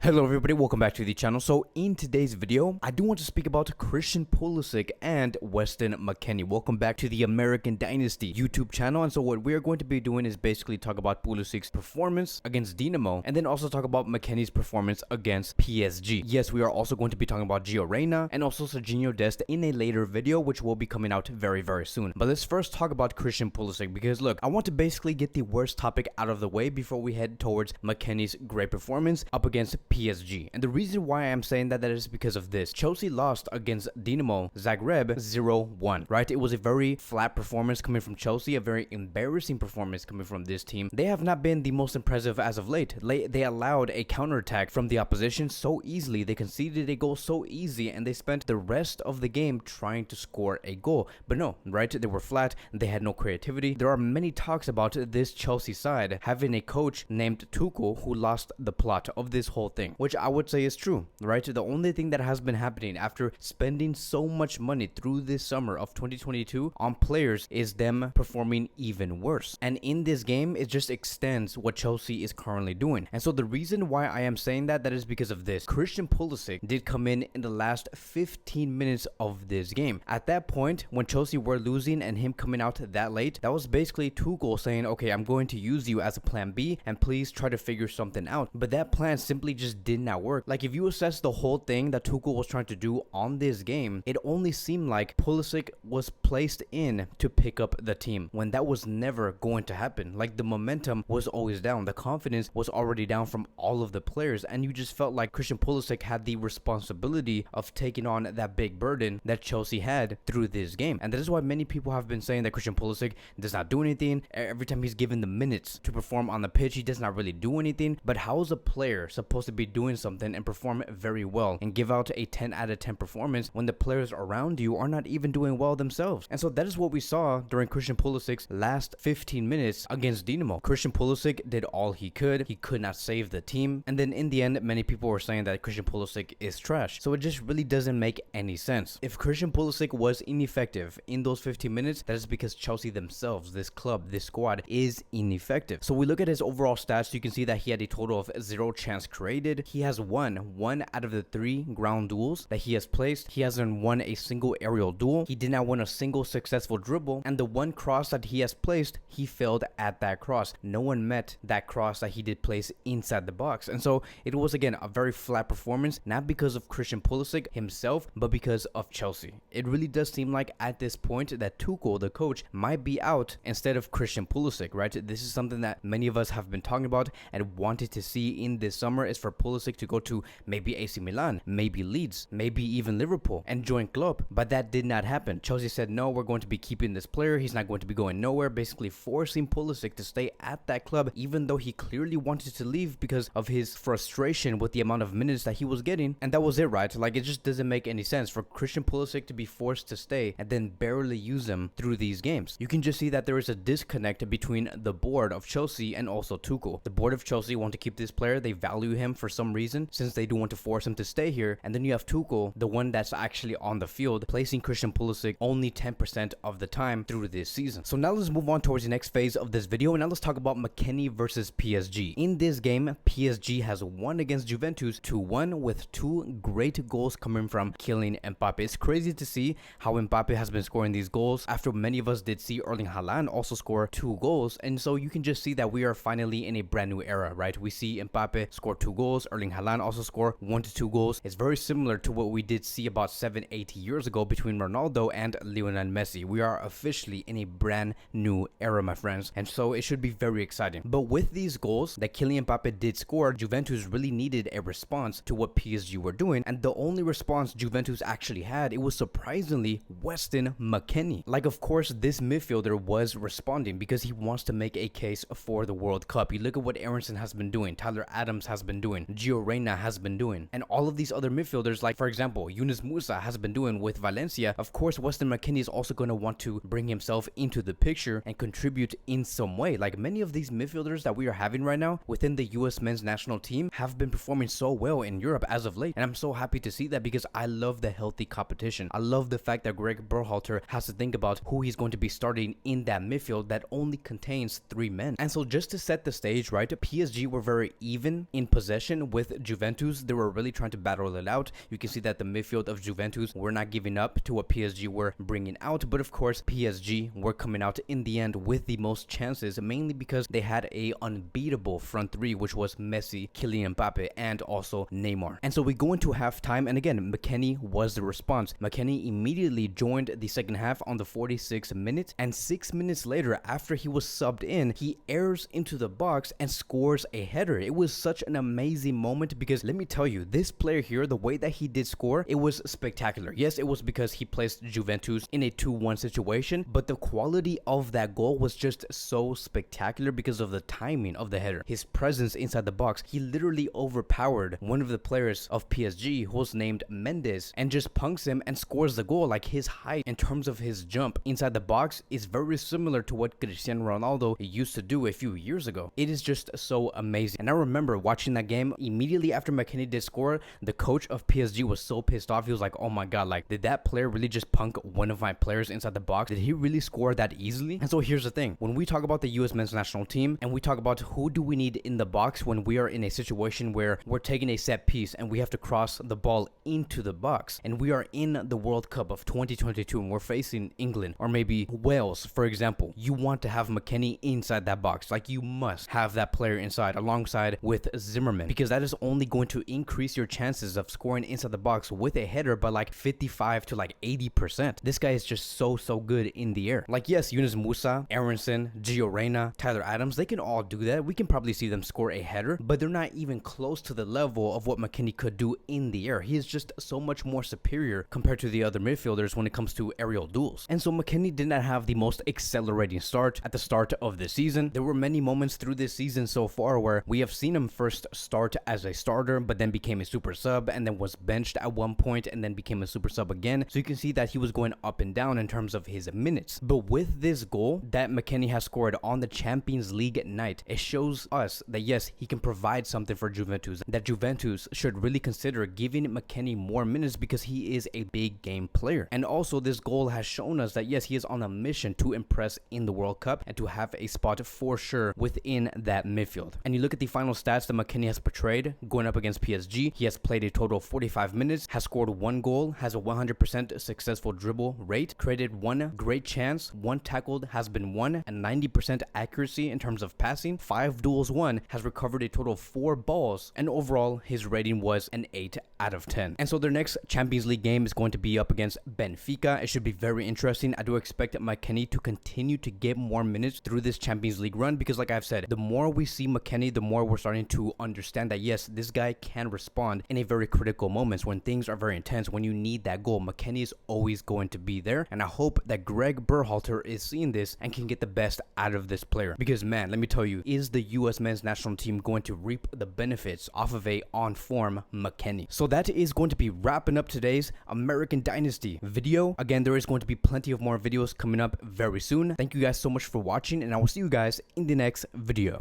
Hello everybody, welcome back to the channel. So in today's video, I do want to speak about Christian Pulisic and Weston McKennie. Welcome back to the American Dynasty YouTube channel. And so what we're going to be doing is basically talk about Pulisic's performance against Dinamo and then also talk about McKennie's performance against PSG. Yes, we are also going to be talking about Gio Reyna and also Serginho Dest in a later video, which will be coming out very soon. But let's first talk about Christian Pulisic because look, I want to basically get the worst topic out of the way before we head towards McKennie's great performance up against PSG. And the reason why I'm saying that is because of this. Chelsea lost against Dinamo Zagreb 0-1, right? It was a very flat performance coming from Chelsea, a very embarrassing performance coming from this team. They have not been the most impressive as of late. They allowed a counterattack from the opposition so easily. They conceded a goal so easy and they spent the rest of the game trying to score a goal. But no, right? They were flat. They had no creativity. There are many talks about this Chelsea side having a coach named Tuchel who lost the plot of this whole thing, which I would say is true, right? The only thing that has been happening after spending so much money through this summer of 2022 on players is them performing even worse. And in this game, it just extends what Chelsea is currently doing. And so the reason why I am saying that is because of this. Christian Pulisic did come in the last 15 minutes of this game. At that point, when Chelsea were losing and him coming out that late, that was basically Tuchel saying, okay, I'm going to use you as a plan B and please try to figure something out. But that plan simply just did not work. Like if you assess the whole thing that Tuchel was trying to do on this game, it only seemed like Pulisic was placed in to pick up the team when that was never going to happen. Like the momentum was always down. The confidence was already down from all of the players and you just felt like Christian Pulisic had the responsibility of taking on that big burden that Chelsea had through this game. And that is why many people have been saying that Christian Pulisic does not do anything. Every time he's given the minutes to perform on the pitch, he does not really do anything. But how is a player supposed to be doing something and perform very well and give out a 10 out of 10 performance when the players around you are not even doing well themselves? And so that is what we saw during Christian Pulisic's last 15 minutes against Dinamo. Christian Pulisic did all he could. He could not save the team. And then in the end, many people were saying that Christian Pulisic is trash. So it just really doesn't make any sense. If Christian Pulisic was ineffective in those 15 minutes, that is because Chelsea themselves, this club, this squad is ineffective. So we look at his overall stats, you can see that he had a total of 0 chance created. He has won 1 out of the 3 ground duels that he has placed. He hasn't won a single aerial duel. He did not win a single successful dribble. And the one cross that he has placed, he failed at that cross. No one met that cross that he did place inside the box. And so it was, again, a very flat performance, not because of Christian Pulisic himself, but because of Chelsea. It really does seem like at this point that Tuchel, the coach, might be out instead of Christian Pulisic, right? This is something that many of us have been talking about and wanted to see in this summer is for Pulisic to go to maybe AC Milan, maybe Leeds, maybe even Liverpool and join Klopp, but that did not happen. Chelsea said, no, we're going to be keeping this player. He's not going to be going nowhere, basically forcing Pulisic to stay at that club, even though he clearly wanted to leave because of his frustration with the amount of minutes that he was getting. And that was it, right? Like it just doesn't make any sense for Christian Pulisic to be forced to stay and then barely use him through these games. You can just see that there is a disconnect between the board of Chelsea and also Tuchel. The board of Chelsea want to keep this player. They value him for some reason since they do want to force him to stay here. And then you have Tuchel, the one that's actually on the field, placing Christian Pulisic only 10% of the time through this season. So now let's move on towards the next phase of this video. And now let's talk about McKennie versus PSG. In this game, PSG has won against Juventus 2-1 with 2 great goals coming from Kylian Mbappe. It's crazy to see how Mbappe has been scoring these goals after many of us did see Erling Haaland also score 2 goals. And so you can just see that we are finally in a brand new era, right? We see Mbappe score 2 goals. Erling Haaland also score 1 to 2 goals. It's very similar to what we did see about 7-8 years ago between Ronaldo and Lionel Messi. We are officially in a brand new era, my friends. And so it should be very exciting. But with these goals that Kylian Mbappe did score, Juventus really needed a response to what PSG were doing. And the only response Juventus actually had, it was surprisingly Weston McKennie. Like, of course, this midfielder was responding because he wants to make a case for the World Cup. You look at what Aronson has been doing, Tyler Adams has been doing, Gio Reyna has been doing, and all of these other midfielders, like for example, Yunus Musa has been doing with Valencia. Of course, Weston McKennie is also going to want to bring himself into the picture and contribute in some way. Like many of these midfielders that we are having right now within the US men's national team have been performing so well in Europe as of late. And I'm so happy to see that because I love the healthy competition. I love the fact that Greg Berhalter has to think about who he's going to be starting in that midfield that only contains 3 men. And so just to set the stage, right, PSG were very even in possession situation with Juventus, they were really trying to battle it out. You can see that the midfield of Juventus were not giving up to what PSG were bringing out, but of course PSG were coming out in the end with the most chances, mainly because they had a unbeatable front three, which was Messi, Kylian Mbappe, and also Neymar. And so we go into halftime, and again, McKennie was the response. McKennie immediately joined the second half on the 46th minute, and 6 minutes later, after he was subbed in, he airs into the box and scores a header. It was such an amazing moment because let me tell you, this player here, the way that he did score, it was spectacular. Yes, it was because he placed Juventus in a 2-1 situation, but the quality of that goal was just so spectacular because of the timing of the header. His presence inside the box, he literally overpowered one of the players of PSG who was named Mendes and just punks him and scores the goal. Like, his height in terms of his jump inside the box is very similar to what Cristiano Ronaldo used to do a few years ago. It is just so amazing. And I remember watching that game immediately after McKennie did score, the coach of PSG was so pissed off. He was like, oh my god, like, did that player really just punk one of my players inside the box? Did he really score that easily? And so here's the thing, when we talk about the US men's national team and we talk about who do we need in the box when we are in a situation where we're taking a set piece and we have to cross the ball into the box, and we are in the World Cup of 2022 and we're facing England or maybe Wales, for example, you want to have McKennie inside that box. Like, you must have that player inside alongside with Zimmerman, because that is only going to increase your chances of scoring inside the box with a header by like 55 to like 80%. This guy is just so good in the air. Like, yes, Yunus Musa, Aronson, Gio Reyna, Tyler Adams, they can all do that. We can probably see them score a header, but they're not even close to the level of what McKennie could do in the air. He is just so much more superior compared to the other midfielders when it comes to aerial duels. And so McKennie did not have the most accelerating start at the start of the season. There were many moments through this season so far where we have seen him first start as a starter, but then became a super sub, and then was benched at one point, and then became a super sub again. So you can see that he was going up and down in terms of his minutes. But with this goal that McKennie has scored on the Champions League night, it shows us that yes, he can provide something for Juventus, that Juventus should really consider giving McKennie more minutes because he is a big game player. And also, this goal has shown us that yes, he is on a mission to impress in the World Cup and to have a spot for sure within that midfield. And you look at the final stats that McKennie has portrayed going up against PSG. He has played a total of 45 minutes, has scored 1 goal, has a 100% successful dribble rate, created 1 great chance, 1 tackled has been won, and 90% accuracy in terms of passing, 5 duels won, has recovered a total of 4 balls, and overall his rating was an 8 out of 10. And so their next Champions League game is going to be up against Benfica. It should be very interesting. I do expect McKennie to continue to get more minutes through this Champions League run because, like I've said, the more we see McKennie, the more we're starting to understand that yes, this guy can respond in a very critical moments when things are very intense. When you need that goal, McKennie is always going to be there. And I hope that Greg Berhalter is seeing this and can get the best out of this player, because man, let me tell you, is the US men's national team going to reap the benefits off of a on-form McKennie? So that is going to be wrapping up today's American Dynasty video. Again, there is going to be plenty of more videos coming up very soon. Thank you guys so much for watching, and I will see you guys in the next video.